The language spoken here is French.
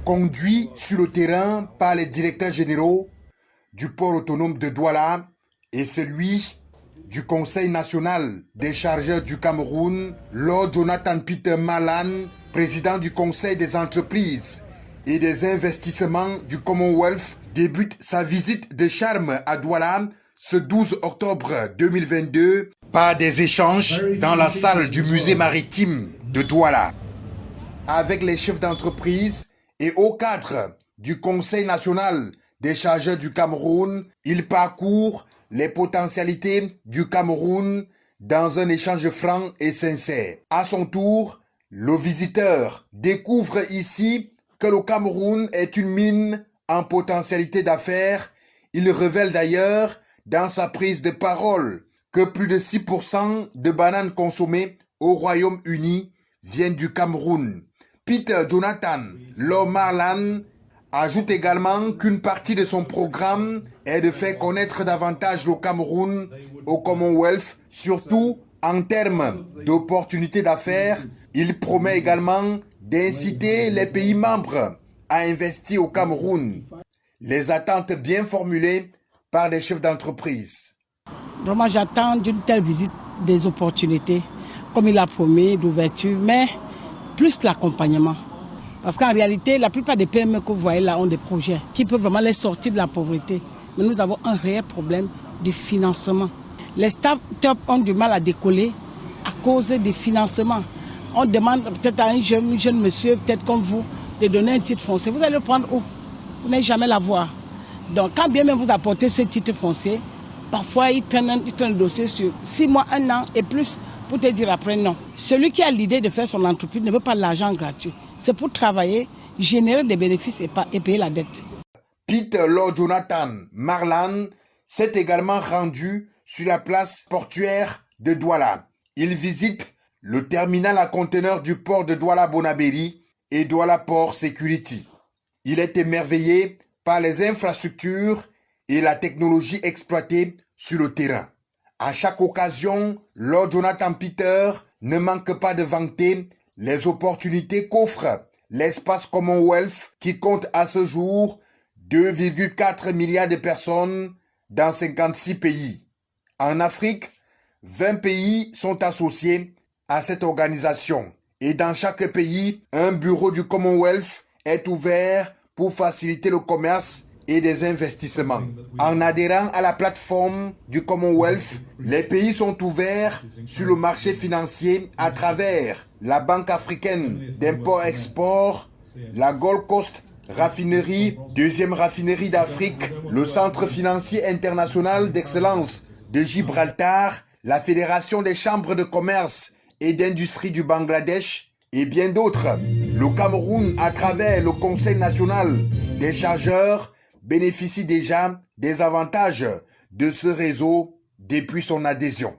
conduit sur le terrain par les directeurs généraux du port autonome de Douala et celui du Conseil national des chargeurs du Cameroun, Lord Jonathan Peter Marlan, président du Conseil des entreprises et des investissements du Commonwealth, débute sa visite de charme à Douala ce 12 octobre 2022 par des échanges dans la salle du musée maritime de Douala avec les chefs d'entreprise et hauts cadres du Conseil national des chargeurs du Cameroun. Il parcourt les potentialités du Cameroun dans un échange franc et sincère. À son tour, le visiteur découvre ici que le Cameroun est une mine en potentialité d'affaires. Il révèle d'ailleurs dans sa prise de parole que plus de 6% de bananes consommées au Royaume-Uni viennent du Cameroun. Peter Jonathan Lord Marlan ajoute également qu'une partie de son programme est de faire connaître davantage le Cameroun au Commonwealth, surtout en termes d'opportunités d'affaires. Il promet également d'inciter les pays membres à investir au Cameroun. Les attentes bien formulées par les chefs d'entreprise. Vraiment, j'attends d'une telle visite des opportunités, comme il a promis, d'ouverture, mais plus l'accompagnement. Parce qu'en réalité, la plupart des PME que vous voyez là ont des projets qui peuvent vraiment les sortir de la pauvreté. Mais nous avons un réel problème de financement. Les start-up ont du mal à décoller à cause des financements. On demande peut-être à un jeune monsieur, peut-être comme vous, de donner un titre foncier. Vous allez le prendre où? Vous n'allez jamais l'avoir. Donc quand bien même vous apportez ce titre foncier, parfois ils prennent le dossier sur 6 mois, 1 an et plus pour te dire après non. Celui qui a l'idée de faire son entreprise ne veut pas de l'argent gratuit. C'est pour travailler, générer des bénéfices et payer la dette. Peter Lord Jonathan Marlan s'est également rendu sur la place portuaire de Douala. Il visite le terminal à conteneurs du port de Douala-Bonabéry et Douala Port Security. Il est émerveillé par les infrastructures et la technologie exploitée sur le terrain. À chaque occasion, Lord Jonathan Peter ne manque pas de vanter les opportunités qu'offre l'espace Commonwealth qui compte à ce jour 2,4 milliards de personnes dans 56 pays. En Afrique, 20 pays sont associés à cette organisation et dans chaque pays, un bureau du Commonwealth est ouvert pour faciliter le commerce et des investissements. En adhérant à la plateforme du Commonwealth, les pays sont ouverts sur le marché financier à travers la Banque africaine d'import-export, la Gold Coast Raffinerie, deuxième raffinerie d'Afrique, le Centre financier international d'excellence de Gibraltar, la Fédération des chambres de commerce et d'industrie du Bangladesh et bien d'autres. Le Cameroun, à travers le Conseil national des chargeurs, bénéficie déjà des avantages de ce réseau depuis son adhésion.